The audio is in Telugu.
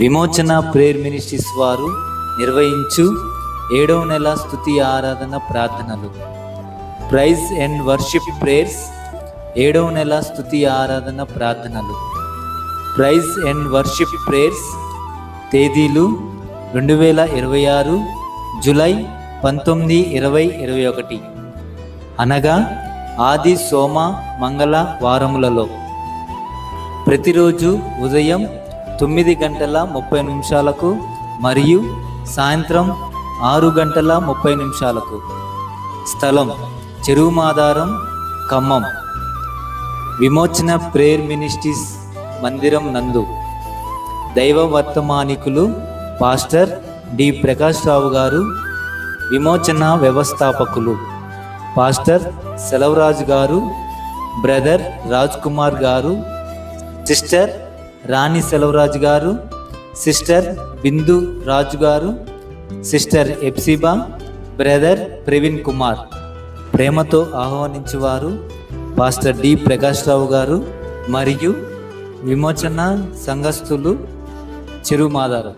విమోచన ప్రేయర్ మినిస్ట్రీస్ వారు నిర్వహించు 7వ నెల స్తుతి ఆరాధన ప్రార్థనలు. ప్రైజ్ అండ్ వర్షిప్ ప్రేయర్స్ 7వ నెల స్తుతి ఆరాధన ప్రార్థనలు. ప్రైజ్ అండ్ వర్షిప్ ప్రేయర్స్ తేదీలు 2026 జూలై 19, 20, 21 అనగా ఆది, సోమ, మంగళ వారములలో ప్రతిరోజు ఉదయం 9:30 మరియు సాయంత్రం 6:30 స్థలం చెరువు మాధారం, ఖమ్మం. విమోచన ప్రేయర్ మినిస్ట్రీస్ మందిరం నందు. దైవ వర్తమానికులు పాస్టర్ డి ప్రకాష్ రావు గారు. విమోచన వ్యవస్థాపకులు పాస్టర్ సెలవరాజు గారు, బ్రదర్ రాజ్ కుమార్ గారు, సిస్టర్ రాణి సెలవరాజు గారు, సిస్టర్ బిందు రాజు గారు, సిస్టర్ ఎప్సిబా, బ్రదర్ ప్రవీణ్ కుమార్. ప్రేమతో ఆహ్వానించేవారు పాస్టర్ డి ప్రకాష్ రావు గారు మరియు విమోచన సంఘస్థులు చెరువు మాధారం.